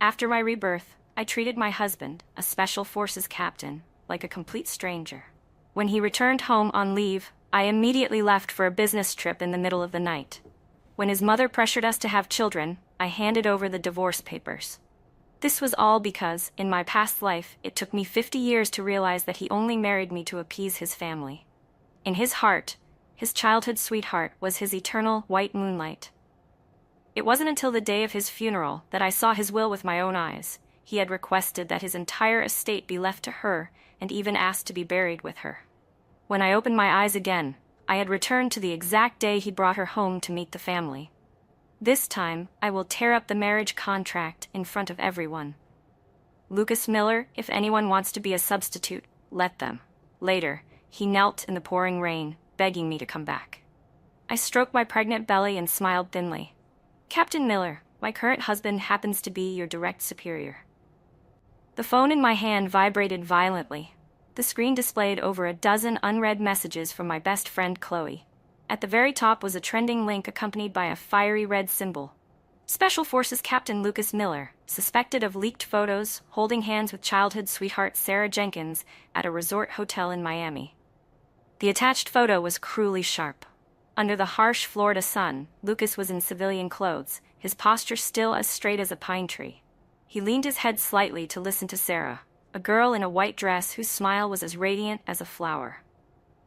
After my rebirth, I treated my husband, a special forces captain, like a complete stranger. When he returned home on leave, I immediately left for a business trip in the middle of the night. When his mother pressured us to have children, I handed over the divorce papers. This was all because, in my past life, it took me 50 years to realize that he only married me to appease his family. In his heart, his childhood sweetheart was his eternal white moonlight. It wasn't until the day of his funeral that I saw his will with my own eyes. He had requested that his entire estate be left to her, and even asked to be buried with her. When I opened my eyes again, I had returned to the exact day he brought her home to meet the family. This time, I will tear up the marriage contract in front of everyone. Lucas Miller, if anyone wants to be a substitute, let them. Later, he knelt in the pouring rain, begging me to come back. I stroked my pregnant belly and smiled thinly. Captain Miller, my current husband happens to be your direct superior. The phone in my hand vibrated violently. The screen displayed over a dozen unread messages from my best friend Chloe. At the very top was a trending link accompanied by a fiery red symbol. Special Forces Captain Lucas Miller, suspected of leaked photos, holding hands with childhood sweetheart Sarah Jenkins at a resort hotel in Miami. The attached photo was cruelly sharp. Under the harsh Florida sun, Lucas was in civilian clothes, his posture still as straight as a pine tree. He leaned his head slightly to listen to Sarah, a girl in a white dress whose smile was as radiant as a flower.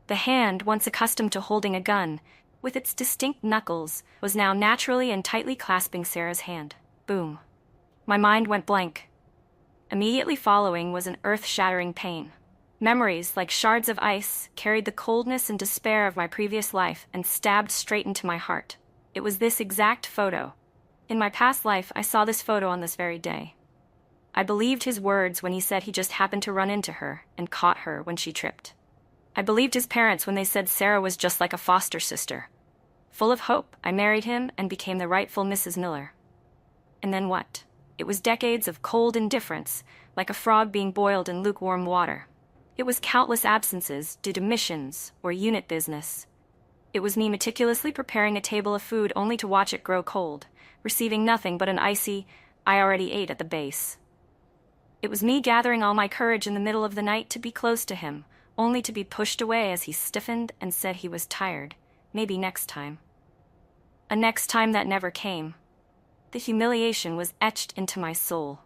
The hand, once accustomed to holding a gun, with its distinct knuckles, was now naturally and tightly clasping Sarah's hand. Boom. My mind went blank. Immediately following was an earth-shattering pain. Memories, like shards of ice, carried the coldness and despair of my previous life and stabbed straight into my heart. It was this exact photo. In my past life, I saw this photo on this very day. I believed his words when he said he just happened to run into her and caught her when she tripped. I believed his parents when they said Sarah was just like a foster sister. Full of hope, I married him and became the rightful Mrs. Miller. And then what? It was decades of cold indifference, like a frog being boiled in lukewarm water. It was countless absences due to missions or unit business. It was me meticulously preparing a table of food only to watch it grow cold, receiving nothing but an icy, "I already ate" at the base. It was me gathering all my courage in the middle of the night to be close to him, only to be pushed away as he stiffened and said he was tired, maybe next time. A next time that never came. The humiliation was etched into my soul.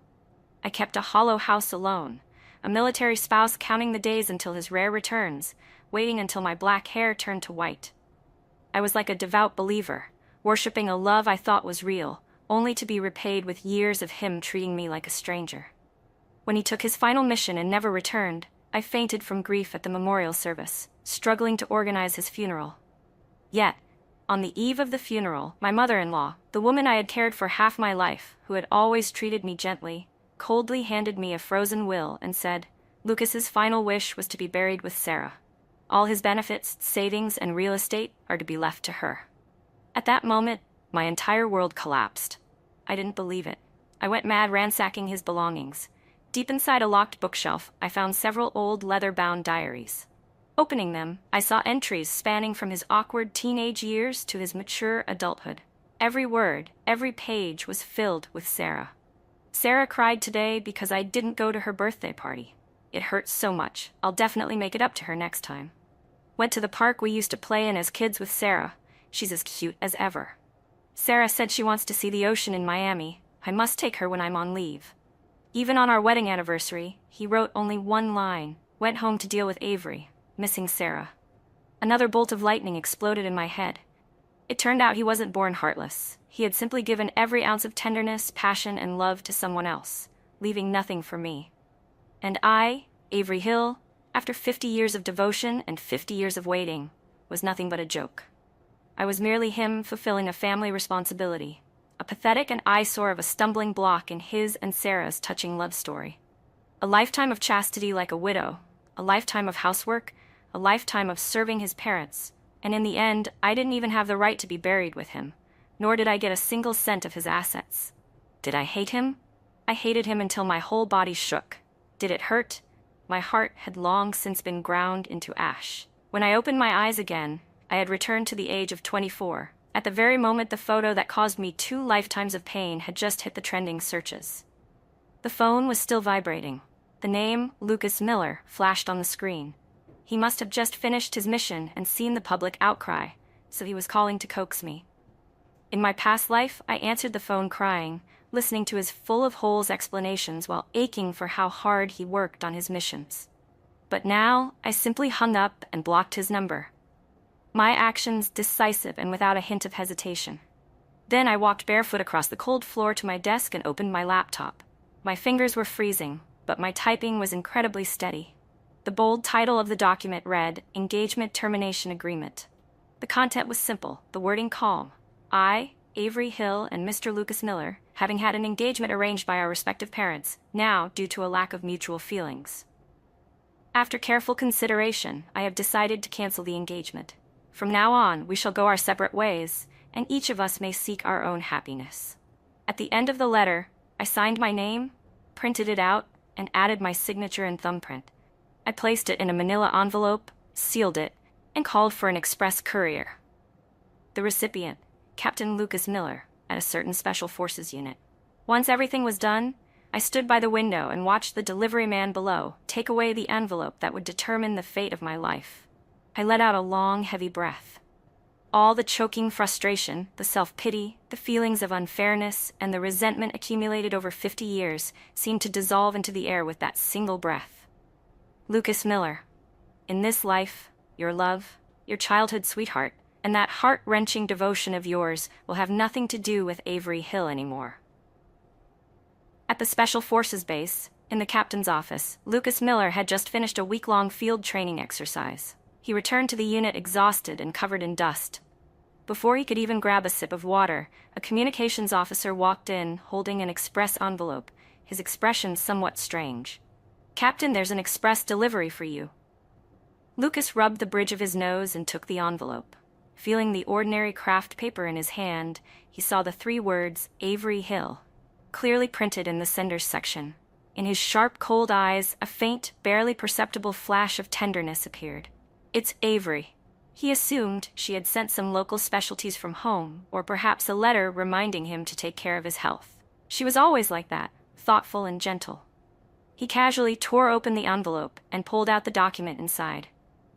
I kept a hollow house alone, a military spouse counting the days until his rare returns, waiting until my black hair turned to white. I was like a devout believer, worshipping a love I thought was real, only to be repaid with years of him treating me like a stranger. When he took his final mission and never returned, I fainted from grief at the memorial service, struggling to organize his funeral. Yet, on the eve of the funeral, my mother-in-law, the woman I had cared for half my life, who had always treated me gently, coldly handed me a frozen will and said, Lucas's final wish was to be buried with Sarah. All his benefits, savings, and real estate are to be left to her. At that moment, my entire world collapsed. I didn't believe it. I went mad ransacking his belongings. Deep inside a locked bookshelf, I found several old leather-bound diaries. Opening them, I saw entries spanning from his awkward teenage years to his mature adulthood. Every word, every page was filled with Sarah. Sarah cried today because I didn't go to her birthday party. It hurts so much. I'll definitely make it up to her next time. Went to the park we used to play in as kids with Sarah. She's as cute as ever. Sarah said she wants to see the ocean in Miami. I must take her when I'm on leave. Even on our wedding anniversary, he wrote only one line, went home to deal with Avery, missing Sarah. Another bolt of lightning exploded in my head. It turned out he wasn't born heartless. He had simply given every ounce of tenderness, passion, and love to someone else, leaving nothing for me. And I, Avery Hill, after 50 years of devotion and 50 years of waiting, was nothing but a joke. I was merely him fulfilling a family responsibility, a pathetic and eyesore of a stumbling block in his and Sarah's touching love story. A lifetime of chastity like a widow, a lifetime of housework, a lifetime of serving his parents, and in the end, I didn't even have the right to be buried with him, nor did I get a single cent of his assets. Did I hate him? I hated him until my whole body shook. Did it hurt? My heart had long since been ground into ash. When I opened my eyes again, I had returned to the age of 24. At the very moment the photo that caused me 2 lifetimes of pain had just hit the trending searches. The phone was still vibrating. The name, Lucas Miller, flashed on the screen. He must have just finished his mission and seen the public outcry, so he was calling to coax me. In my past life, I answered the phone crying, listening to his full-of-holes explanations while aching for how hard he worked on his missions. But now, I simply hung up and blocked his number. My actions decisive and without a hint of hesitation. Then I walked barefoot across the cold floor to my desk and opened my laptop. My fingers were freezing, but my typing was incredibly steady. The bold title of the document read, Engagement Termination Agreement. The content was simple, the wording calm. I, Avery Hill, and Mr. Lucas Miller, having had an engagement arranged by our respective parents, now due to a lack of mutual feelings. After careful consideration, I have decided to cancel the engagement. From now on, we shall go our separate ways, and each of us may seek our own happiness. At the end of the letter, I signed my name, printed it out, and added my signature and thumbprint. I placed it in a manila envelope, sealed it, and called for an express courier. The recipient, Captain Lucas Miller, at a certain Special Forces unit. Once everything was done, I stood by the window and watched the delivery man below take away the envelope that would determine the fate of my life. I let out a long, heavy breath. All the choking frustration, the self-pity, the feelings of unfairness, and the resentment accumulated over 50 years seemed to dissolve into the air with that single breath. Lucas Miller, in this life, your love, your childhood sweetheart, and that heart-wrenching devotion of yours will have nothing to do with Avery Hill anymore. At the Special Forces base, in the captain's office, Lucas Miller had just finished a week-long field training exercise. He returned to the unit exhausted and covered in dust. Before he could even grab a sip of water, a communications officer walked in, holding an express envelope, his expression somewhat strange. "Captain, there's an express delivery for you." Lucas rubbed the bridge of his nose and took the envelope. Feeling the ordinary craft paper in his hand, he saw the 3 words, Avery Hill, clearly printed in the sender's section. In his sharp, cold eyes, a faint, barely perceptible flash of tenderness appeared. "It's Avery." He assumed she had sent some local specialties from home, or perhaps a letter reminding him to take care of his health. She was always like that, thoughtful and gentle. He casually tore open the envelope and pulled out the document inside.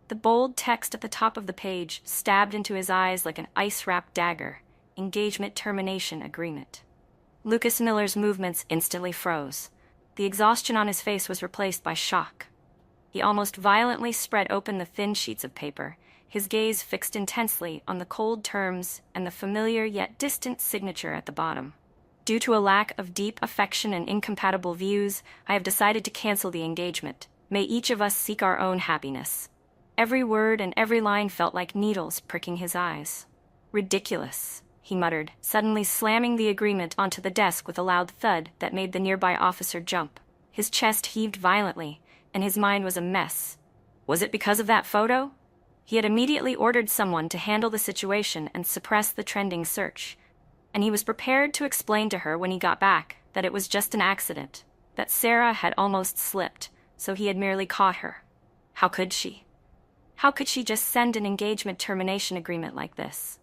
The bold text at the top of the page stabbed into his eyes like an ice-wrapped dagger. Engagement Termination Agreement. Lucas Miller's movements instantly froze. The exhaustion on his face was replaced by shock. He almost violently spread open the thin sheets of paper, his gaze fixed intensely on the cold terms and the familiar yet distant signature at the bottom. Due to a lack of deep affection and incompatible views, I have decided to cancel the engagement. May each of us seek our own happiness. Every word and every line felt like needles pricking his eyes. Ridiculous, he muttered, suddenly slamming the agreement onto the desk with a loud thud that made the nearby officer jump. His chest heaved violently, and his mind was a mess. Was it because of that photo? He had immediately ordered someone to handle the situation and suppress the trending search. And he was prepared to explain to her when he got back that it was just an accident, that Sarah had almost slipped, so he had merely caught her. How could she? How could she just send an engagement termination agreement like this?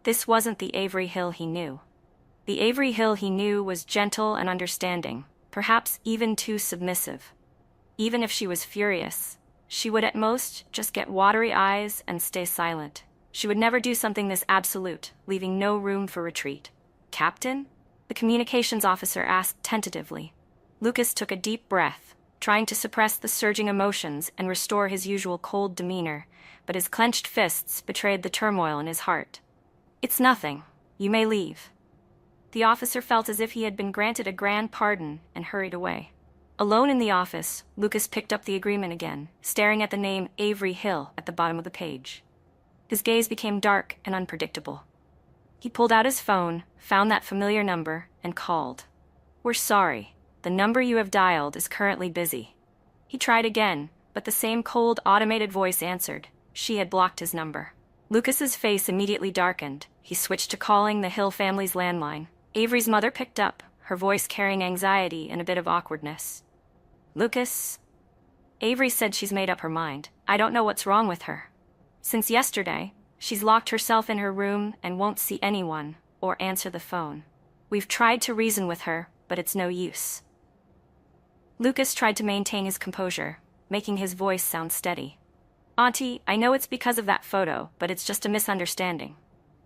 This wasn't the Avery Hill he knew. The Avery Hill he knew was gentle and understanding, perhaps even too submissive. Even if she was furious, she would at most just get watery eyes and stay silent. She would never do something this absolute, leaving no room for retreat. "Captain?" the communications officer asked tentatively. Lucas took a deep breath, trying to suppress the surging emotions and restore his usual cold demeanor, but his clenched fists betrayed the turmoil in his heart. "It's nothing. You may leave." The officer felt as if he had been granted a grand pardon and hurried away. Alone in the office, Lucas picked up the agreement again, staring at the name Avery Hill at the bottom of the page. His gaze became dark and unpredictable. He pulled out his phone, found that familiar number, and called. "We're sorry. The number you have dialed is currently busy." He tried again, but the same cold, automated voice answered. She had blocked his number. Lucas's face immediately darkened. He switched to calling the Hill family's landline. Avery's mother picked up, her voice carrying anxiety and a bit of awkwardness. "Lucas?" "Avery said she's made up her mind. I don't know what's wrong with her. Since yesterday, she's locked herself in her room and won't see anyone or answer the phone. We've tried to reason with her, but it's no use." Lucas tried to maintain his composure, making his voice sound steady. Auntie, I know it's because of that photo, but it's just a misunderstanding.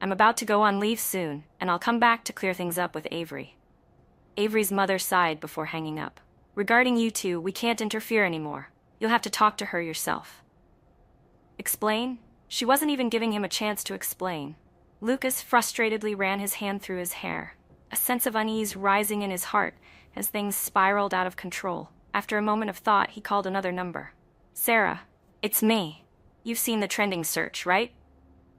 I'm about to go on leave soon, and I'll come back to clear things up with Avery. Avery's mother sighed before hanging up. Regarding you two, we can't interfere anymore. You'll have to talk to her yourself. Explain? She wasn't even giving him a chance to explain. Lucas frustratedly ran his hand through his hair, a sense of unease rising in his heart as things spiraled out of control. After a moment of thought, he called another number. Sarah, it's me. You've seen the trending search, right?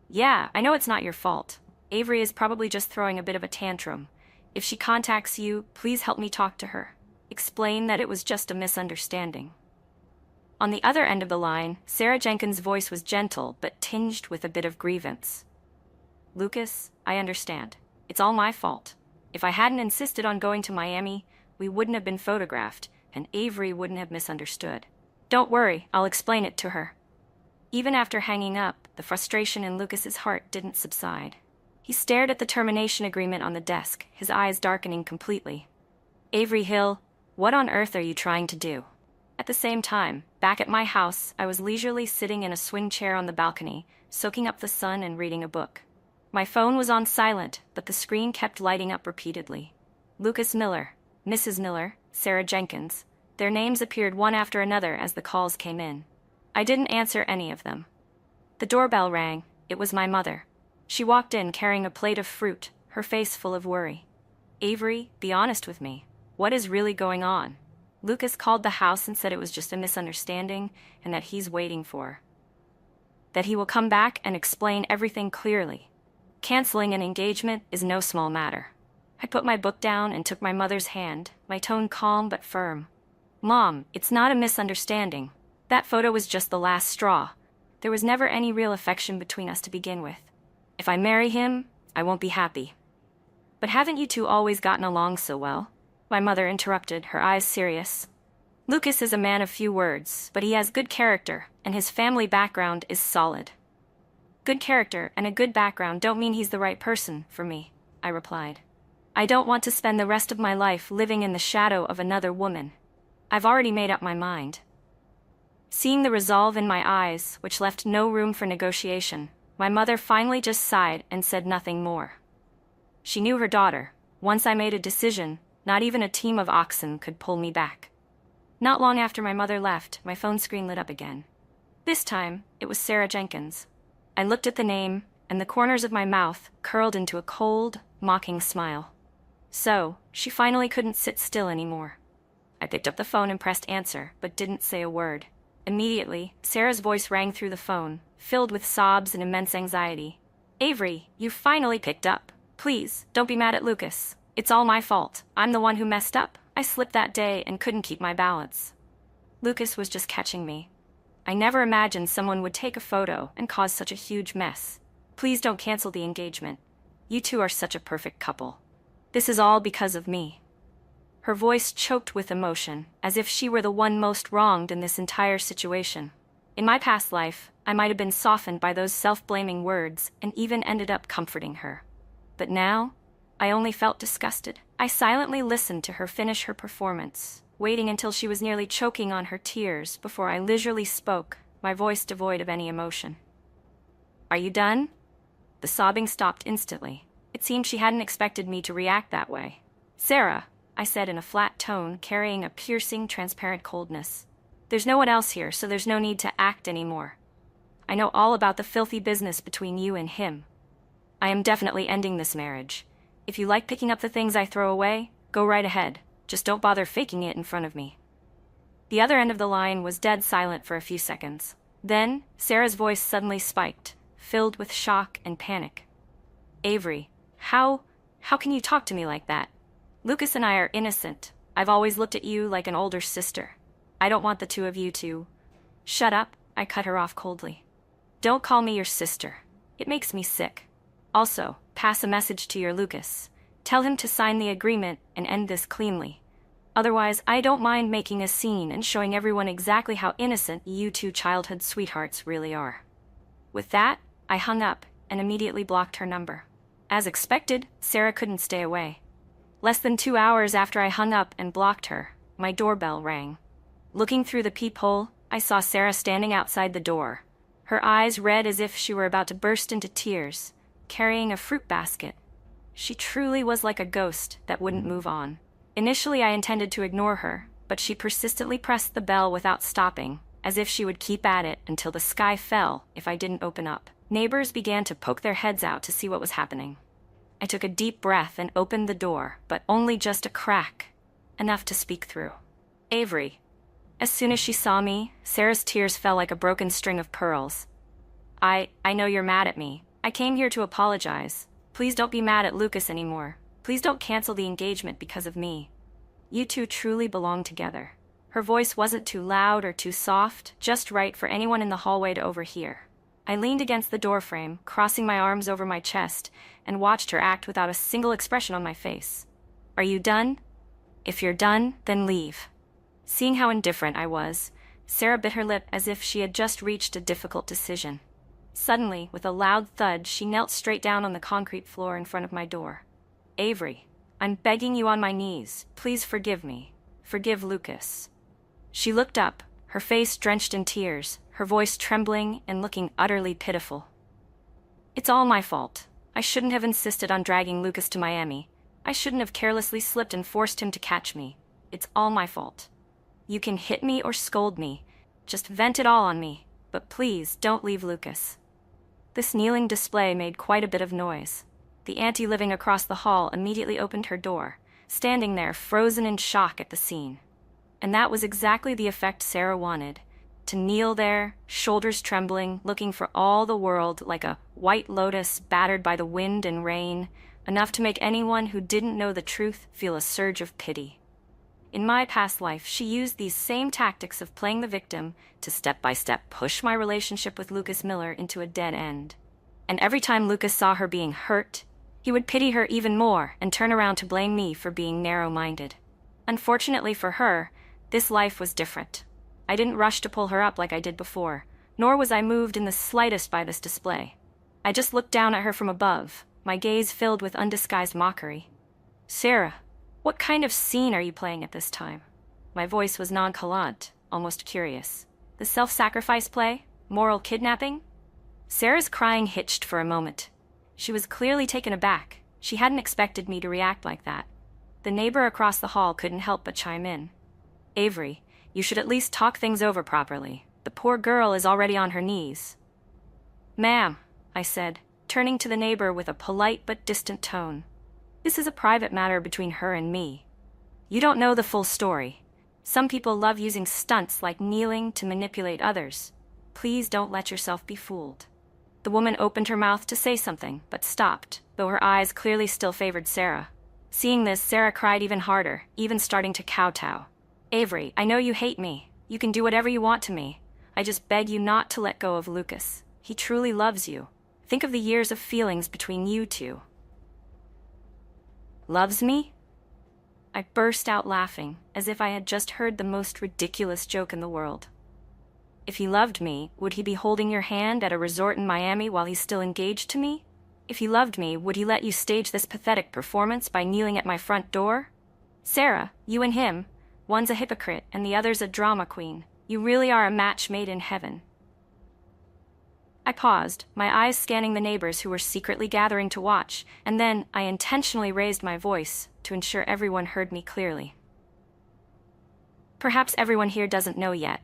Yeah, I know it's not your fault. Avery is probably just throwing a bit of a tantrum. If she contacts you, please help me talk to her. Explain that it was just a misunderstanding. On the other end of the line, Sarah Jenkins' voice was gentle but tinged with a bit of grievance. Lucas, I understand. It's all my fault. If I hadn't insisted on going to Miami, we wouldn't have been photographed, and Avery wouldn't have misunderstood. Don't worry, I'll explain it to her. Even after hanging up, the frustration in Lucas's heart didn't subside. He stared at the termination agreement on the desk, his eyes darkening completely. Avery Hill, what on earth are you trying to do? At the same time, back at my house, I was leisurely sitting in a swing chair on the balcony, soaking up the sun and reading a book. My phone was on silent, but the screen kept lighting up repeatedly. Lucas Miller, Mrs. Miller, Sarah Jenkins. Their names appeared one after another as the calls came in. I didn't answer any of them. The doorbell rang. It was my mother. She walked in carrying a plate of fruit, her face full of worry. Avery, be honest with me. What is really going on? Lucas called the house and said it was just a misunderstanding and that he's waiting for. That he will come back and explain everything clearly. Canceling an engagement is no small matter. I put my book down and took my mother's hand, my tone calm but firm. Mom, it's not a misunderstanding. That photo was just the last straw. There was never any real affection between us to begin with. If I marry him, I won't be happy. But haven't you two always gotten along so well? My mother interrupted, her eyes serious. Lucas is a man of few words, but he has good character, and his family background is solid. Good character and a good background don't mean he's the right person for me, I replied. I don't want to spend the rest of my life living in the shadow of another woman. I've already made up my mind. Seeing the resolve in my eyes, which left no room for negotiation, my mother finally just sighed and said nothing more. She knew her daughter. Once I made a decision, not even a team of oxen could pull me back. Not long after my mother left, my phone screen lit up again. This time, it was Sarah Jenkins. I looked at the name, and the corners of my mouth curled into a cold, mocking smile. So, she finally couldn't sit still anymore. I picked up the phone and pressed answer, but didn't say a word. Immediately, Sarah's voice rang through the phone, filled with sobs and immense anxiety. Avery, you finally picked up. Please, don't be mad at Lucas. It's all my fault. I'm the one who messed up. I slipped that day and couldn't keep my balance. Lucas was just catching me. I never imagined someone would take a photo and cause such a huge mess. Please don't cancel the engagement. You two are such a perfect couple. This is all because of me. Her voice choked with emotion, as if she were the one most wronged in this entire situation. In my past life, I might have been softened by those self-blaming words and even ended up comforting her. But now, I only felt disgusted. I silently listened to her finish her performance, waiting until she was nearly choking on her tears before I leisurely spoke, my voice devoid of any emotion. Are you done? The sobbing stopped instantly. It seemed she hadn't expected me to react that way. Sarah, I said in a flat tone, carrying a piercing, transparent coldness. There's no one else here, so there's no need to act anymore. I know all about the filthy business between you and him. I am definitely ending this marriage. If you like picking up the things I throw away, go right ahead. Just don't bother faking it in front of me. The other end of the line was dead silent for a few seconds. Then, Sarah's voice suddenly spiked, filled with shock and panic. Avery, how can you talk to me like that? Lucas and I are innocent. I've always looked at you like an older sister. I don't want the two of you to... Shut up, I cut her off coldly. Don't call me your sister. It makes me sick. Also, pass a message to your Lucas. Tell him to sign the agreement and end this cleanly. Otherwise, I don't mind making a scene and showing everyone exactly how innocent you two childhood sweethearts really are. With that, I hung up and immediately blocked her number. As expected, Sarah couldn't stay away. Less than 2 hours after I hung up and blocked her, my doorbell rang. Looking through the peephole, I saw Sarah standing outside the door, her eyes red as if she were about to burst into tears, carrying a fruit basket. She truly was like a ghost that wouldn't move on. Initially, I intended to ignore her, but she persistently pressed the bell without stopping, as if she would keep at it until the sky fell if I didn't open up. Neighbors began to poke their heads out to see what was happening. I took a deep breath and opened the door, but only just a crack, enough to speak through. Avery. As soon as she saw me, Sarah's tears fell like a broken string of pearls. I know you're mad at me. I came here to apologize. Please don't be mad at Lucas anymore. Please don't cancel the engagement because of me. You two truly belong together. Her voice wasn't too loud or too soft, just right for anyone in the hallway to overhear. I leaned against the doorframe, crossing my arms over my chest, and watched her act without a single expression on my face. Are you done? If you're done, then leave. Seeing how indifferent I was, Sarah bit her lip as if she had just reached a difficult decision. Suddenly, with a loud thud, she knelt straight down on the concrete floor in front of my door. Avery, I'm begging you on my knees. Please forgive me. Forgive Lucas. She looked up, her face drenched in tears, her voice trembling and looking utterly pitiful. It's all my fault. I shouldn't have insisted on dragging Lucas to Miami. I shouldn't have carelessly slipped and forced him to catch me. It's all my fault. You can hit me or scold me. Just vent it all on me. But please, don't leave Lucas. This kneeling display made quite a bit of noise. The auntie living across the hall immediately opened her door, standing there frozen in shock at the scene. And that was exactly the effect Sarah wanted. To kneel there, shoulders trembling, looking for all the world like a white lotus battered by the wind and rain, enough to make anyone who didn't know the truth feel a surge of pity. In my past life, she used these same tactics of playing the victim to step-by-step push my relationship with Lucas Miller into a dead end. And every time Lucas saw her being hurt, he would pity her even more and turn around to blame me for being narrow-minded. Unfortunately for her, this life was different. I didn't rush to pull her up like I did before, nor was I moved in the slightest by this display. I just looked down at her from above, my gaze filled with undisguised mockery. Sarah, what kind of scene are you playing at this time? My voice was nonchalant, almost curious. The self-sacrifice play? Moral kidnapping? Sarah's crying hitched for a moment. She was clearly taken aback. She hadn't expected me to react like that. The neighbor across the hall couldn't help but chime in. Avery, you should at least talk things over properly. The poor girl is already on her knees. Ma'am, I said, turning to the neighbor with a polite but distant tone. This is a private matter between her and me. You don't know the full story. Some people love using stunts like kneeling to manipulate others. Please don't let yourself be fooled. The woman opened her mouth to say something, but stopped, though her eyes clearly still favored Sarah. Seeing this, Sarah cried even harder, even starting to kowtow. Avery, I know you hate me. You can do whatever you want to me. I just beg you not to let go of Lucas. He truly loves you. Think of the years of feelings between you two. Loves me? I burst out laughing, as if I had just heard the most ridiculous joke in the world. If he loved me, would he be holding your hand at a resort in Miami while he's still engaged to me? If he loved me, would he let you stage this pathetic performance by kneeling at my front door? Sarah, you and him, one's a hypocrite and the other's a drama queen. You really are a match made in heaven. I paused, my eyes scanning the neighbors who were secretly gathering to watch, and then I intentionally raised my voice to ensure everyone heard me clearly. Perhaps everyone here doesn't know yet.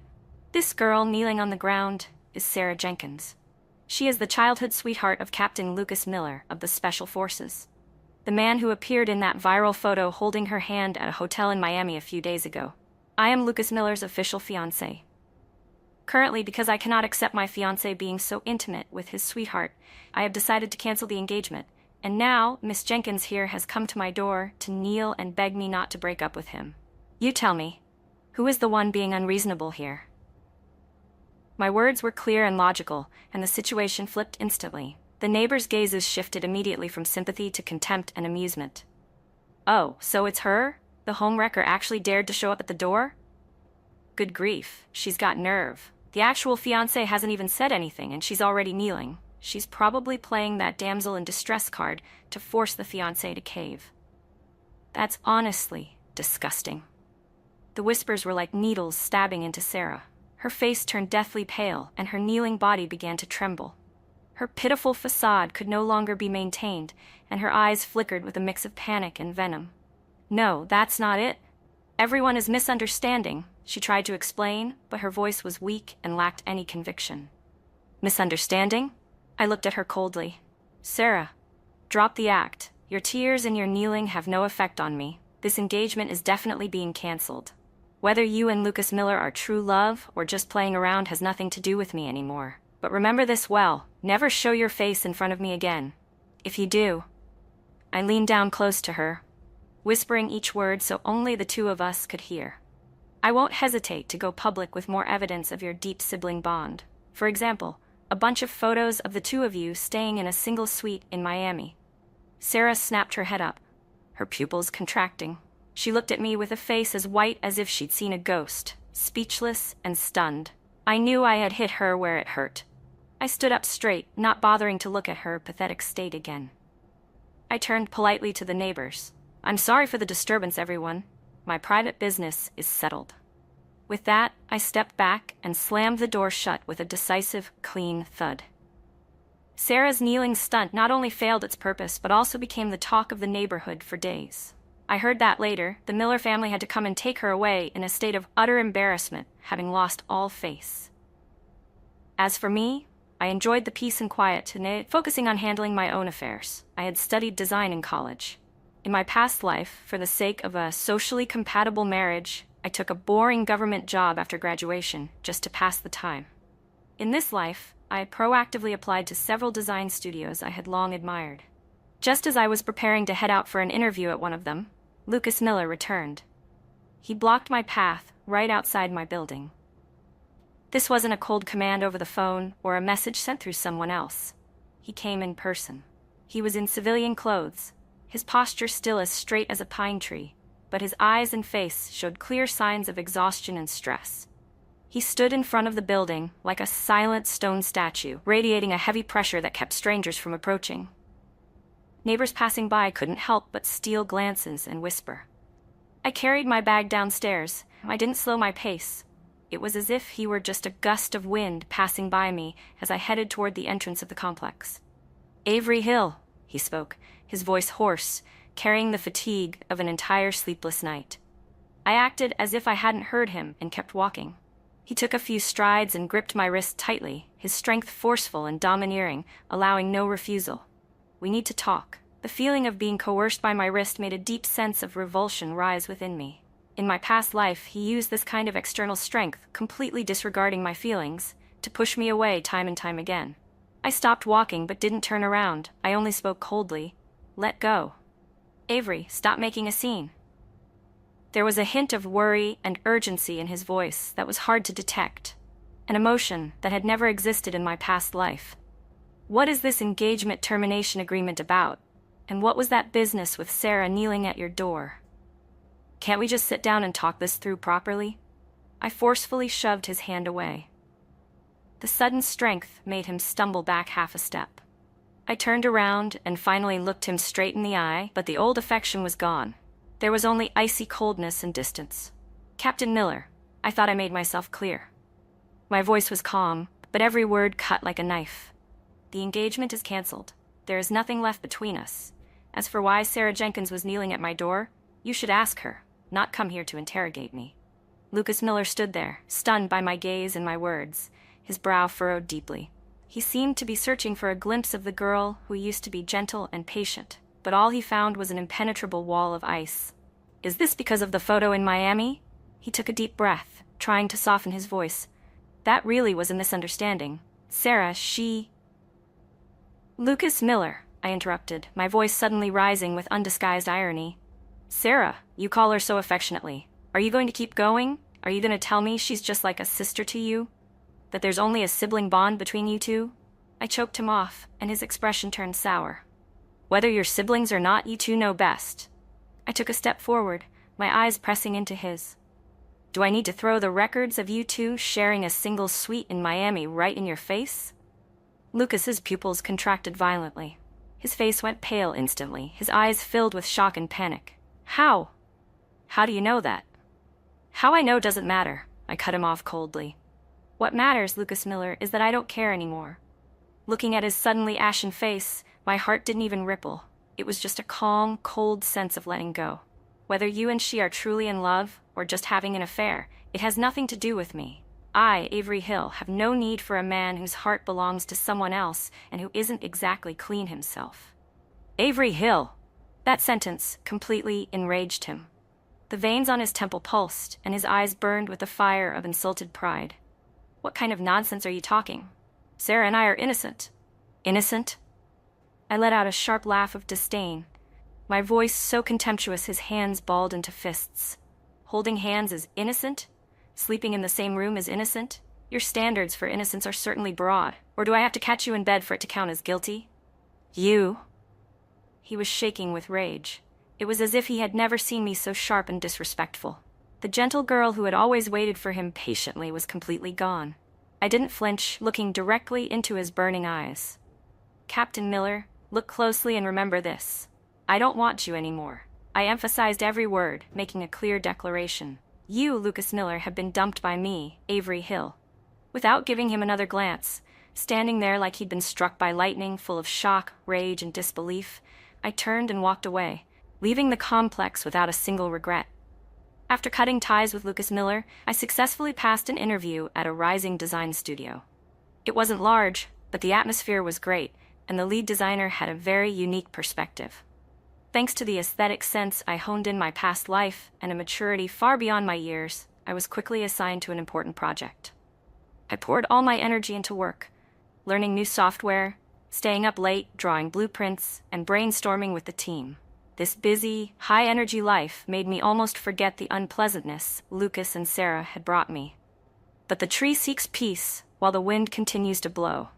This girl kneeling on the ground is Sarah Jenkins. She is the childhood sweetheart of Captain Lucas Miller of the Special Forces, the man who appeared in that viral photo holding her hand at a hotel in Miami a few days ago. I am Lucas Miller's official fiancé. Currently, because I cannot accept my fiancé being so intimate with his sweetheart, I have decided to cancel the engagement, and now Miss Jenkins here has come to my door to kneel and beg me not to break up with him. You tell me, who is the one being unreasonable here? My words were clear and logical, and the situation flipped instantly. The neighbors' gazes shifted immediately from sympathy to contempt and amusement. Oh, so it's her? The homewrecker actually dared to show up at the door? Good grief, she's got nerve. The actual fiancé hasn't even said anything, and she's already kneeling. She's probably playing that damsel in distress card to force the fiancé to cave. That's honestly disgusting. The whispers were like needles stabbing into Sarah. Her face turned deathly pale, and her kneeling body began to tremble. Her pitiful facade could no longer be maintained, and her eyes flickered with a mix of panic and venom. "No, that's not it. Everyone is misunderstanding," she tried to explain, but her voice was weak and lacked any conviction. "Misunderstanding?" I looked at her coldly. "Sarah, drop the act. Your tears and your kneeling have no effect on me. This engagement is definitely being cancelled. Whether you and Lucas Miller are true love or just playing around has nothing to do with me anymore. But remember this well, never show your face in front of me again. If you do..." I leaned down close to her, whispering each word so only the two of us could hear. "I won't hesitate to go public with more evidence of your deep sibling bond. For example, a bunch of photos of the two of you staying in a single suite in Miami." Sarah snapped her head up, her pupils contracting. She looked at me with a face as white as if she'd seen a ghost, speechless and stunned. I knew I had hit her where it hurt. I stood up straight, not bothering to look at her pathetic state again. I turned politely to the neighbors. "I'm sorry for the disturbance, everyone. My private business is settled." With that, I stepped back and slammed the door shut with a decisive, clean thud. Sarah's kneeling stunt not only failed its purpose, but also became the talk of the neighborhood for days. I heard that later, the Miller family had to come and take her away in a state of utter embarrassment, having lost all face. As for me, I enjoyed the peace and quiet today, focusing on handling my own affairs. I had studied design in college. In my past life, for the sake of a socially compatible marriage, I took a boring government job after graduation just to pass the time. In this life, I proactively applied to several design studios I had long admired. Just as I was preparing to head out for an interview at one of them, Lucas Miller returned. He blocked my path right outside my building. This wasn't a cold command over the phone or a message sent through someone else. He came in person. He was in civilian clothes, his posture still as straight as a pine tree, but his eyes and face showed clear signs of exhaustion and stress. He stood in front of the building like a silent stone statue, radiating a heavy pressure that kept strangers from approaching. Neighbors passing by couldn't help but steal glances and whisper. I carried my bag downstairs. I didn't slow my pace. It was as if he were just a gust of wind passing by me as I headed toward the entrance of the complex. "Avery Hill," he spoke, his voice hoarse, carrying the fatigue of an entire sleepless night. I acted as if I hadn't heard him and kept walking. He took a few strides and gripped my wrist tightly, his strength forceful and domineering, allowing no refusal. "We need to talk." The feeling of being coerced by my wrist made a deep sense of revulsion rise within me. In my past life, he used this kind of external strength, completely disregarding my feelings, to push me away time and time again. I stopped walking but didn't turn around. I only spoke coldly. "Let go. Avery, stop making a scene." There was a hint of worry and urgency in his voice that was hard to detect, an emotion that had never existed in my past life. "What is this engagement termination agreement about? And what was that business with Sarah kneeling at your door? Can't we just sit down and talk this through properly?" I forcefully shoved his hand away. The sudden strength made him stumble back half a step. I turned around and finally looked him straight in the eye, but the old affection was gone. There was only icy coldness and distance. "Captain Miller," I thought I made myself clear. My voice was calm, but every word cut like a knife. "The engagement is cancelled. There is nothing left between us. As for why Sarah Jenkins was kneeling at my door, you should ask her, not come here to interrogate me." Lucas Miller stood there, stunned by my gaze and my words, his brow furrowed deeply. He seemed to be searching for a glimpse of the girl who used to be gentle and patient, but all he found was an impenetrable wall of ice. "Is this because of the photo in Miami?" He took a deep breath, trying to soften his voice. "That really was a misunderstanding. Sarah, she..." "Lucas Miller," I interrupted, my voice suddenly rising with undisguised irony. "Sarah, you call her so affectionately. Are you going to keep going? Are you going to tell me she's just like a sister to you? That there's only a sibling bond between you two?" I choked him off, and his expression turned sour. "Whether you're siblings or not, you two know best." I took a step forward, my eyes pressing into his. "Do I need to throw the records of you two sharing a single suite in Miami right in your face?" Lucas's pupils contracted violently. His face went pale instantly, his eyes filled with shock and panic. How do you know that?" How I know doesn't matter, I cut him off coldly. What matters, Lucas Miller, is that I don't care anymore. Looking at his suddenly ashen face, my heart didn't even ripple. It was just a calm, cold sense of letting go. Whether you and she are truly in love, or just having an affair, it has nothing to do with me. I, Avery Hill, have no need for a man whose heart belongs to someone else and who isn't exactly clean himself. Avery Hill! That sentence completely enraged him. The veins on his temple pulsed, and his eyes burned with the fire of insulted pride. What kind of nonsense are you talking? Sarah and I are innocent. Innocent? I let out a sharp laugh of disdain. My voice so contemptuous his hands balled into fists. Holding hands is innocent? Sleeping in the same room is innocent? Your standards for innocence are certainly broad. Or do I have to catch you in bed for it to count as guilty? You? He was shaking with rage. It was as if he had never seen me so sharp and disrespectful. The gentle girl who had always waited for him patiently was completely gone. I didn't flinch, looking directly into his burning eyes. Captain Miller, look closely and remember this. I don't want you anymore. I emphasized every word, making a clear declaration. You, Lucas Miller, have been dumped by me, Avery Hill. Without giving him another glance, standing there like he'd been struck by lightning, full of shock, rage, and disbelief, I turned and walked away, leaving the complex without a single regret. After cutting ties with Lucas Miller, I successfully passed an interview at a rising design studio. It wasn't large, but the atmosphere was great, and the lead designer had a very unique perspective. Thanks to the aesthetic sense I honed in my past life and a maturity far beyond my years, I was quickly assigned to an important project. I poured all my energy into work, learning new software, staying up late, drawing blueprints, and brainstorming with the team. This busy, high-energy life made me almost forget the unpleasantness Lucas and Sarah had brought me. But the tree seeks peace while the wind continues to blow.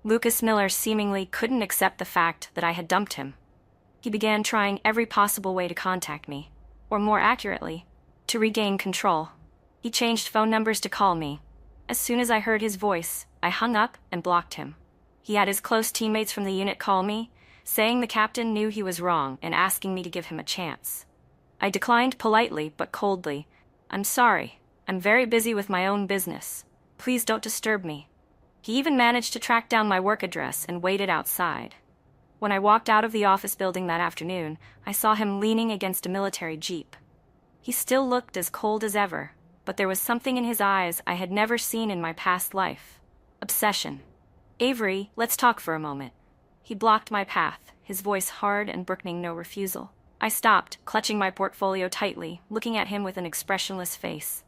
Lucas Miller seemingly couldn't accept the fact that I had dumped him. He began trying every possible way to contact me, or more accurately, to regain control. He changed phone numbers to call me. As soon as I heard his voice, I hung up and blocked him. He had his close teammates from the unit call me, saying the captain knew he was wrong and asking me to give him a chance. I declined politely but coldly. I'm sorry. I'm very busy with my own business. Please don't disturb me. He even managed to track down my work address and waited outside. When I walked out of the office building that afternoon, I saw him leaning against a military jeep. He still looked as cold as ever, but there was something in his eyes I had never seen in my past life. Obsession. Avery, let's talk for a moment. He blocked my path, his voice hard and brooking no refusal. I stopped, clutching my portfolio tightly, looking at him with an expressionless face.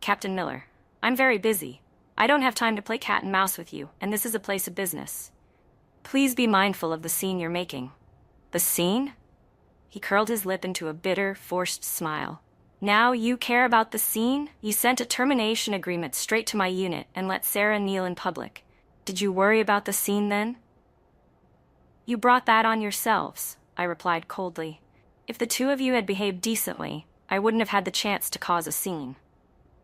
Captain Miller, I'm very busy. I don't have time to play cat and mouse with you, and this is a place of business. Please be mindful of the scene you're making. The scene? He curled his lip into a bitter, forced smile. Now you care about the scene? You sent a termination agreement straight to my unit and let Sarah kneel in public. Did you worry about the scene then? You brought that on yourselves, I replied coldly. If the two of you had behaved decently, I wouldn't have had the chance to cause a scene.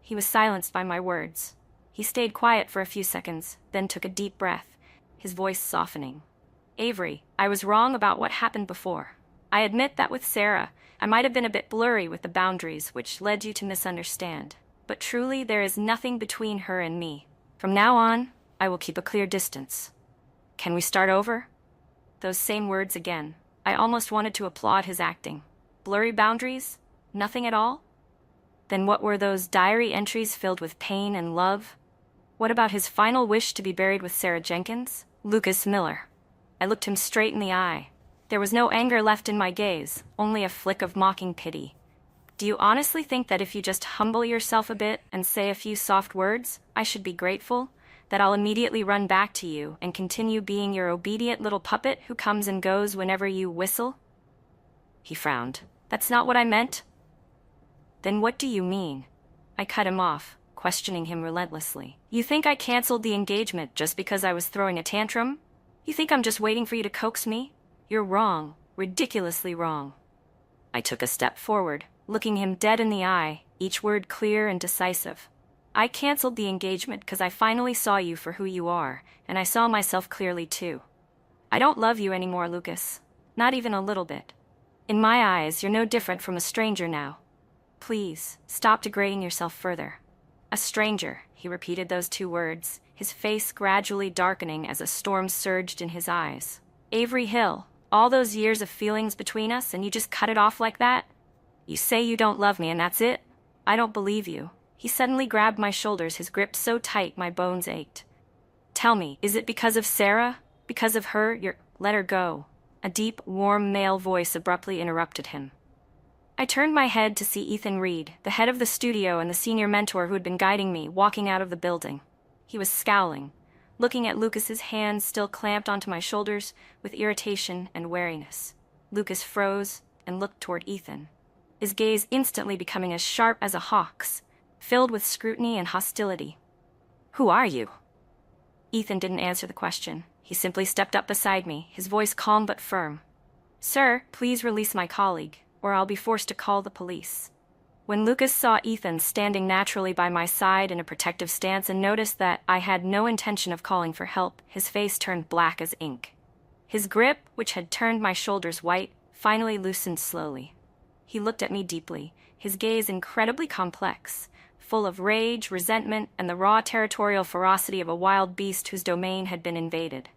He was silenced by my words. He stayed quiet for a few seconds, then took a deep breath, his voice softening. Avery, I was wrong about what happened before. I admit that with Sarah, I might have been a bit blurry with the boundaries which led you to misunderstand. But truly, there is nothing between her and me. From now on, I will keep a clear distance. Can we start over? Those same words again. I almost wanted to applaud his acting. Blurry boundaries? Nothing at all? Then what were those diary entries filled with pain and love? What about his final wish to be buried with Sarah Jenkins? Lucas Miller. I looked him straight in the eye. There was no anger left in my gaze, only a flick of mocking pity. Do you honestly think that if you just humble yourself a bit and say a few soft words, I should be grateful? That I'll immediately run back to you and continue being your obedient little puppet who comes and goes whenever you whistle? He frowned. That's not what I meant. Then what do you mean? I cut him off, questioning him relentlessly. You think I canceled the engagement just because I was throwing a tantrum? You think I'm just waiting for you to coax me? You're wrong, ridiculously wrong. I took a step forward, looking him dead in the eye, each word clear and decisive. I canceled the engagement because I finally saw you for who you are, and I saw myself clearly too. I don't love you anymore, Lucas. Not even a little bit. In my eyes, you're no different from a stranger now. please, stop degrading yourself further. A stranger, he repeated those two words, his face gradually darkening as a storm surged in his eyes. Avery Hill, all those years of feelings between us and you just cut it off like that? You say you don't love me and that's it? I don't believe you. He suddenly grabbed my shoulders, his grip so tight my bones ached. Tell me, is it because of Sarah? Because of her, let her go. A deep, warm male voice abruptly interrupted him. I turned my head to see Ethan Reed, the head of the studio and the senior mentor who had been guiding me, walking out of the building. He was scowling, looking at Lucas's hands still clamped onto my shoulders with irritation and wariness. Lucas froze and looked toward Ethan, his gaze instantly becoming as sharp as a hawk's, filled with scrutiny and hostility. Who are you? Ethan didn't answer the question. He simply stepped up beside me, his voice calm but firm. Sir, please release my colleague, or I'll be forced to call the police. When Lucas saw Ethan standing naturally by my side in a protective stance and noticed that I had no intention of calling for help, his face turned black as ink. His grip, which had turned my shoulders white, finally loosened slowly. He looked at me deeply, his gaze incredibly complex, full of rage, resentment, and the raw territorial ferocity of a wild beast whose domain had been invaded.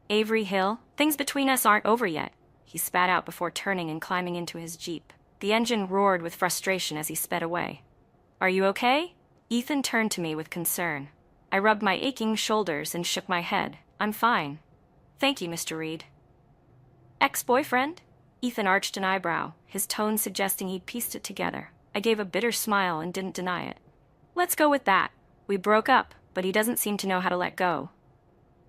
Avery Hill, things between us aren't over yet, he spat out before turning and climbing into his jeep. The engine roared with frustration as he sped away. Are you okay? Ethan turned to me with concern. I rubbed my aching shoulders and shook my head. I'm fine. Thank you, Mr. Reed. Ex-boyfriend? Ethan arched an eyebrow, his tone suggesting he'd pieced it together. I gave a bitter smile and didn't deny it. Let's go with that. We broke up, but he doesn't seem to know how to let go.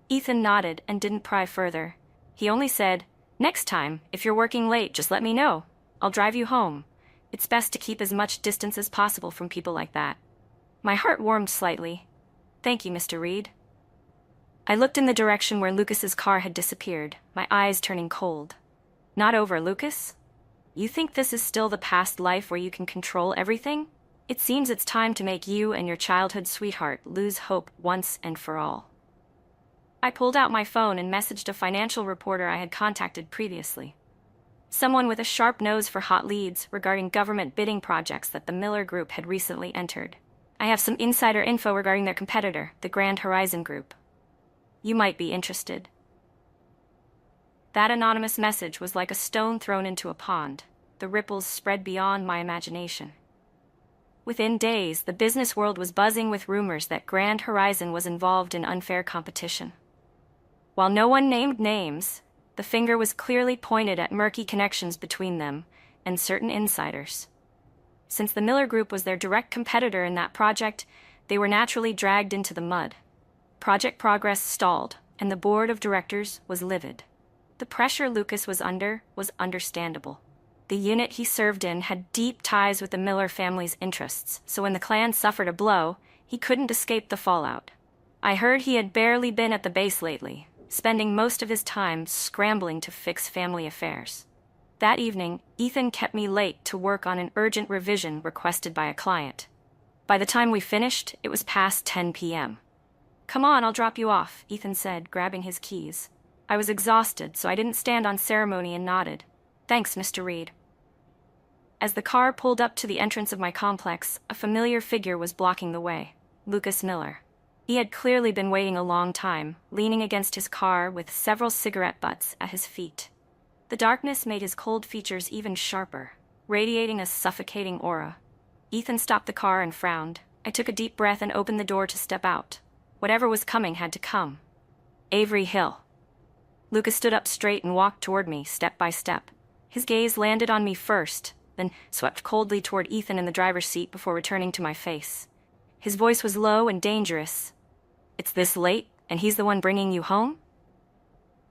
Ethan nodded and didn't pry further. He only said, Next time, if you're working late, just let me know. I'll drive you home. It's best to keep as much distance as possible from people like that. My heart warmed slightly. Thank you, Mr. Reed. I looked in the direction where Lucas's car had disappeared, my eyes turning cold. Not over, Lucas? You think this is still the past life where you can control everything? It seems it's time to make you and your childhood sweetheart lose hope once and for all. I pulled out my phone and messaged a financial reporter I had contacted previously. Someone with a sharp nose for hot leads regarding government bidding projects that the Miller Group had recently entered. I have some insider info regarding their competitor, the Grand Horizon Group. You might be interested. That anonymous message was like a stone thrown into a pond. The ripples spread beyond my imagination. Within days, the business world was buzzing with rumors that Grand Horizon was involved in unfair competition. While no one named names, the finger was clearly pointed at murky connections between them and certain insiders. Since the Miller Group was their direct competitor in that project, they were naturally dragged into the mud. Project progress stalled, and the board of directors was livid. The pressure Lucas was under was understandable. The unit he served in had deep ties with the Miller family's interests, so when the clan suffered a blow, he couldn't escape the fallout. I heard he had barely been at the base lately, spending most of his time scrambling to fix family affairs. That evening, Ethan kept me late to work on an urgent revision requested by a client. By the time we finished, it was past 10 p.m. Come on, I'll drop you off, Ethan said, grabbing his keys. I was exhausted, so I didn't stand on ceremony and nodded. Thanks, Mr. Reed. As the car pulled up to the entrance of my complex, a familiar figure was blocking the way. Lucas Miller. He had clearly been waiting a long time, leaning against his car with several cigarette butts at his feet. The darkness made his cold features even sharper, radiating a suffocating aura. Ethan stopped the car and frowned. I took a deep breath and opened the door to step out. Whatever was coming had to come. Avery Hill. Lucas stood up straight and walked toward me, step by step. His gaze landed on me first, then swept coldly toward Ethan in the driver's seat before returning to my face. His voice was low and dangerous. It's this late, and he's the one bringing you home?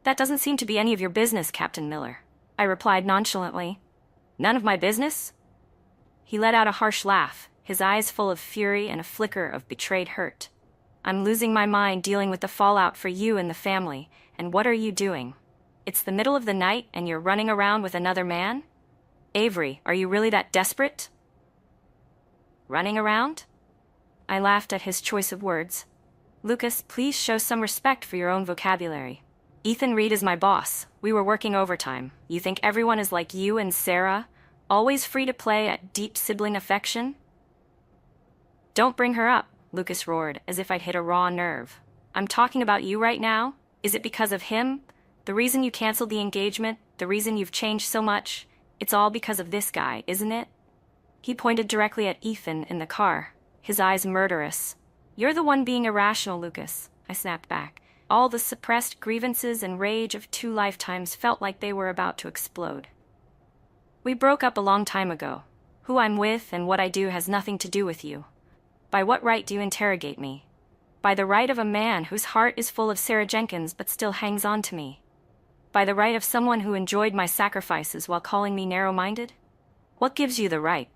That doesn't seem to be any of your business, Captain Miller, I replied nonchalantly. None of my business? He let out a harsh laugh, his eyes full of fury and a flicker of betrayed hurt. I'm losing my mind dealing with the fallout for you and the family, and what are you doing? It's the middle of the night and you're running around with another man? Avery, are you really that desperate? Running around? I laughed at his choice of words. Lucas, please show some respect for your own vocabulary. Ethan Reed is my boss. We were working overtime. You think everyone is like you and Sarah? Always free to play at deep sibling affection? Don't bring her up, Lucas roared, as if I'd hit a raw nerve. I'm talking about you right now. Is it because of him? The reason you canceled the engagement, the reason you've changed so much, it's all because of this guy, isn't it? He pointed directly at Ethan in the car, his eyes murderous. You're the one being irrational, Lucas, I snapped back. All the suppressed grievances and rage of 2 lifetimes felt like they were about to explode. We broke up a long time ago. Who I'm with and what I do has nothing to do with you. By what right do you interrogate me? By the right of a man whose heart is full of Sarah Jenkins but still hangs on to me. By the right of someone who enjoyed my sacrifices while calling me narrow-minded? What gives you the right?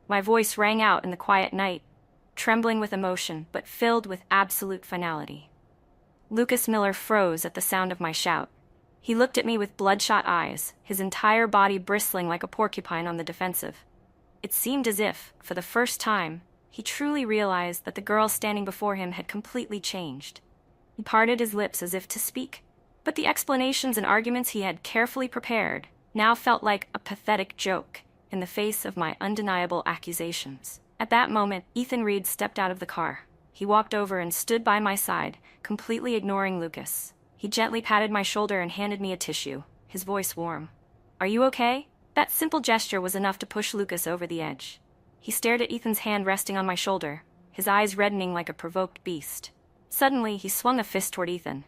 My voice rang out in the quiet night, trembling with emotion but filled with absolute finality. Lucas Miller froze at the sound of my shout. He looked at me with bloodshot eyes, his entire body bristling like a porcupine on the defensive. It seemed as if, for the first time, he truly realized that the girl standing before him had completely changed. He parted his lips as if to speak, but the explanations and arguments he had carefully prepared now felt like a pathetic joke in the face of my undeniable accusations. At that moment, Ethan Reed stepped out of the car. He walked over and stood by my side, completely ignoring Lucas. He gently patted my shoulder and handed me a tissue, his voice warm. Are you okay? That simple gesture was enough to push Lucas over the edge. He stared at Ethan's hand resting on my shoulder, his eyes reddening like a provoked beast. Suddenly, he swung a fist toward Ethan.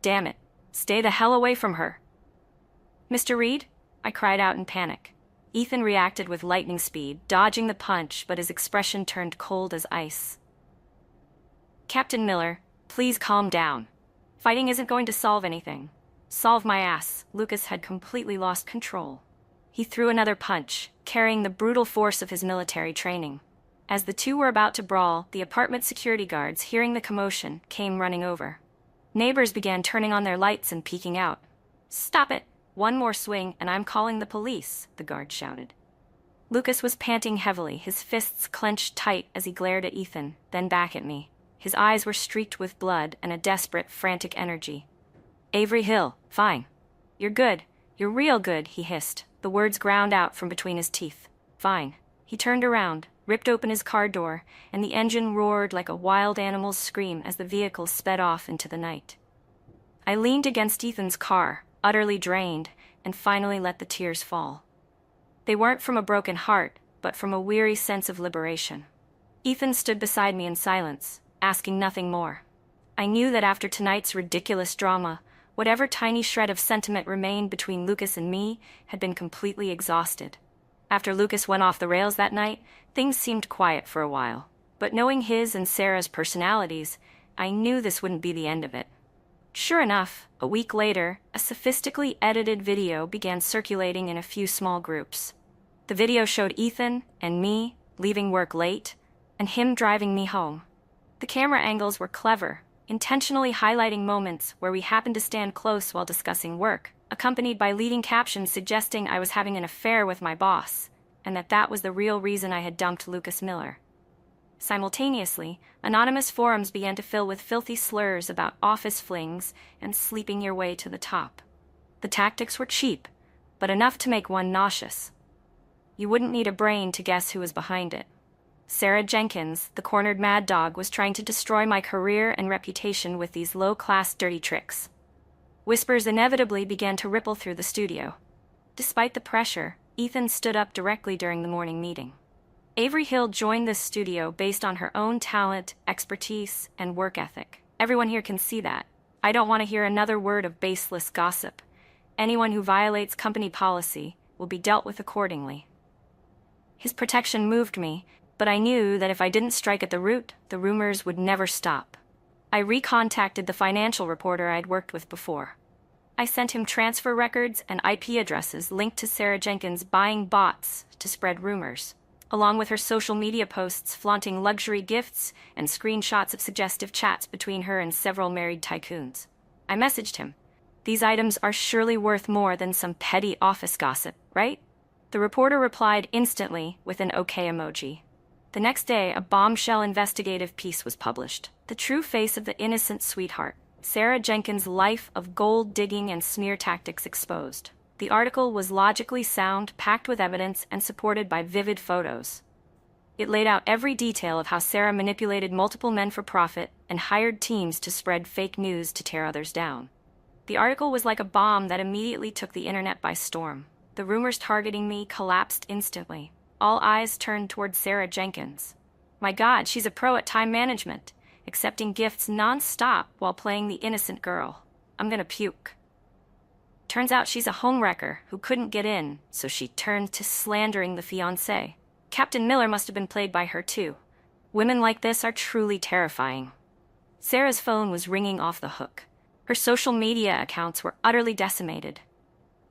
Damn it. Stay the hell away from her. Mr. Reed? I cried out in panic. Ethan reacted with lightning speed, dodging the punch, but his expression turned cold as ice. Captain Miller, please calm down. Fighting isn't going to solve anything. Solve my ass. Lucas had completely lost control. He threw another punch, carrying the brutal force of his military training. As the two were about to brawl, the apartment security guards, hearing the commotion, came running over. Neighbors began turning on their lights and peeking out. Stop it! One more swing and I'm calling the police, the guard shouted. Lucas was panting heavily, his fists clenched tight as he glared at Ethan, then back at me. His eyes were streaked with blood and a desperate, frantic energy. Avery Hill, fine. You're good. You're real good, he hissed, the words ground out from between his teeth. Fine. He turned around, ripped open his car door, and the engine roared like a wild animal's scream as the vehicle sped off into the night. I leaned against Ethan's car, utterly drained, and finally let the tears fall. They weren't from a broken heart, but from a weary sense of liberation. Ethan stood beside me in silence, asking nothing more. I knew that after tonight's ridiculous drama, whatever tiny shred of sentiment remained between Lucas and me had been completely exhausted. After Lucas went off the rails that night, things seemed quiet for a while. But knowing his and Sarah's personalities, I knew this wouldn't be the end of it. Sure enough, a week later, a sophisticatedly edited video began circulating in a few small groups. The video showed Ethan and me leaving work late, and him driving me home. The camera angles were clever, intentionally highlighting moments where we happened to stand close while discussing work, accompanied by leading captions suggesting I was having an affair with my boss, and that was the real reason I had dumped Lucas Miller. Simultaneously, anonymous forums began to fill with filthy slurs about office flings and sleeping your way to the top. The tactics were cheap, but enough to make one nauseous. You wouldn't need a brain to guess who was behind it. Sarah Jenkins, the cornered mad dog, was trying to destroy my career and reputation with these low-class dirty tricks. Whispers inevitably began to ripple through the studio. Despite the pressure, Ethan stood up directly during the morning meeting. Avery Hill joined this studio based on her own talent, expertise, and work ethic. Everyone here can see that. I don't want to hear another word of baseless gossip. Anyone who violates company policy will be dealt with accordingly. His protection moved me, but I knew that if I didn't strike at the root, the rumors would never stop. I recontacted the financial reporter I'd worked with before. I sent him transfer records and IP addresses linked to Sarah Jenkins buying bots to spread rumors, along with her social media posts flaunting luxury gifts and screenshots of suggestive chats between her and several married tycoons. I messaged him. These items are surely worth more than some petty office gossip, right? The reporter replied instantly with an okay emoji. The next day, a bombshell investigative piece was published. The true face of the innocent sweetheart, Sarah Jenkins' life of gold digging and smear tactics exposed. The article was logically sound, packed with evidence, and supported by vivid photos. It laid out every detail of how Sarah manipulated multiple men for profit and hired teams to spread fake news to tear others down. The article was like a bomb that immediately took the internet by storm. The rumors targeting me collapsed instantly. All eyes turned toward Sarah Jenkins. My God, she's a pro at time management, accepting gifts non-stop while playing the innocent girl. I'm gonna puke. Turns out she's a homewrecker who couldn't get in, so she turned to slandering the fiancé. Captain Miller must have been played by her too. Women like this are truly terrifying. Sarah's phone was ringing off the hook. Her social media accounts were utterly decimated.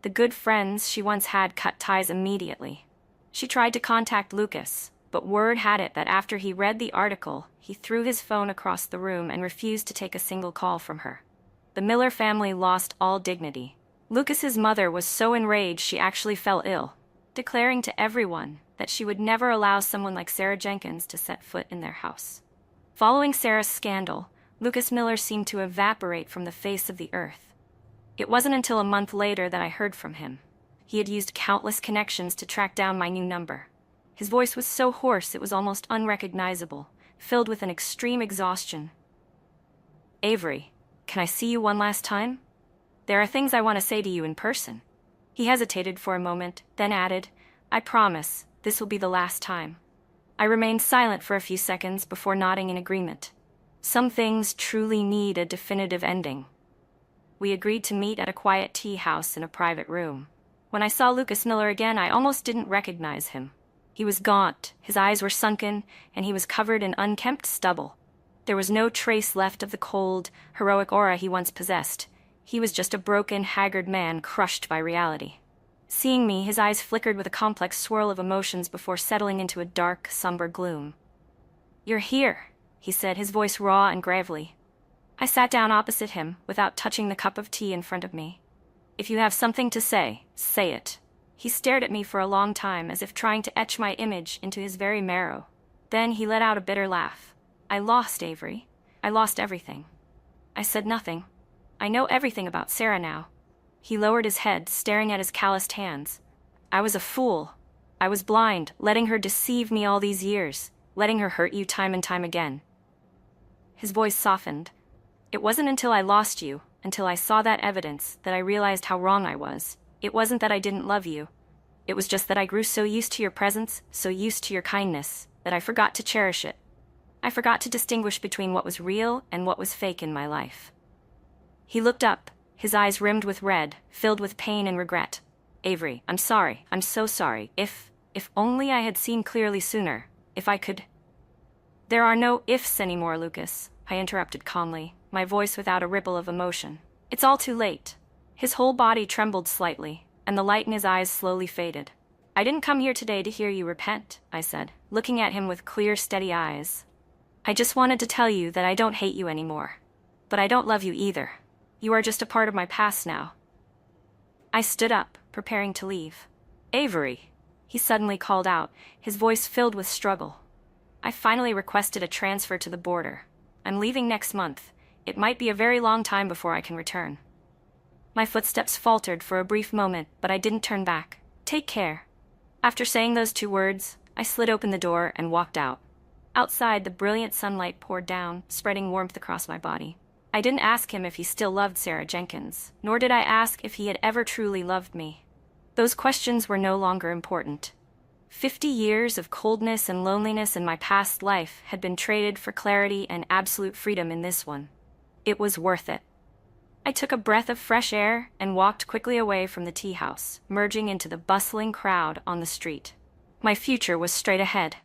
The good friends she once had cut ties immediately. She tried to contact Lucas, but word had it that after he read the article, he threw his phone across the room and refused to take a single call from her. The Miller family lost all dignity. Lucas's mother was so enraged she actually fell ill, declaring to everyone that she would never allow someone like Sarah Jenkins to set foot in their house. Following Sarah's scandal, Lucas Miller seemed to evaporate from the face of the earth. It wasn't until a month later that I heard from him. He had used countless connections to track down my new number. His voice was so hoarse it was almost unrecognizable, filled with an extreme exhaustion. Avery, can I see you one last time? There are things I want to say to you in person. He hesitated for a moment, then added, I promise, this will be the last time. I remained silent for a few seconds before nodding in agreement. Some things truly need a definitive ending. We agreed to meet at a quiet tea house in a private room. When I saw Lucas Miller again, I almost didn't recognize him. He was gaunt, his eyes were sunken, and he was covered in unkempt stubble. There was no trace left of the cold, heroic aura he once possessed. He was just a broken, haggard man crushed by reality. Seeing me, his eyes flickered with a complex swirl of emotions before settling into a dark, somber gloom. You're here, he said, his voice raw and gravelly. I sat down opposite him, without touching the cup of tea in front of me. If you have something to say, say it. He stared at me for a long time, as if trying to etch my image into his very marrow. Then he let out a bitter laugh. I lost, Avery. I lost everything. I said nothing. I know everything about Sarah now. He lowered his head, staring at his calloused hands. I was a fool. I was blind, letting her deceive me all these years, letting her hurt you time and time again. His voice softened. It wasn't until I lost you, until I saw that evidence, that I realized how wrong I was. It wasn't that I didn't love you. It was just that I grew so used to your presence, so used to your kindness, that I forgot to cherish it. I forgot to distinguish between what was real and what was fake in my life. He looked up, his eyes rimmed with red, filled with pain and regret. Avery, I'm sorry. I'm so sorry. If only I had seen clearly sooner. If I could... There are no ifs anymore, Lucas, I interrupted calmly, my voice without a ripple of emotion. It's all too late. His whole body trembled slightly, and the light in his eyes slowly faded. I didn't come here today to hear you repent, I said, looking at him with clear, steady eyes. I just wanted to tell you that I don't hate you anymore. But I don't love you either. You are just a part of my past now. I stood up, preparing to leave. Avery, he suddenly called out, his voice filled with struggle. I finally requested a transfer to the border. I'm leaving next month. It might be a very long time before I can return. My footsteps faltered for a brief moment, but I didn't turn back. Take care. After saying those 2 words, I slid open the door and walked out. Outside, the brilliant sunlight poured down, spreading warmth across my body. I didn't ask him if he still loved Sarah Jenkins, nor did I ask if he had ever truly loved me. Those questions were no longer important. 50 years of coldness and loneliness in my past life had been traded for clarity and absolute freedom in this one. It was worth it. I took a breath of fresh air and walked quickly away from the tea house, merging into the bustling crowd on the street. My future was straight ahead.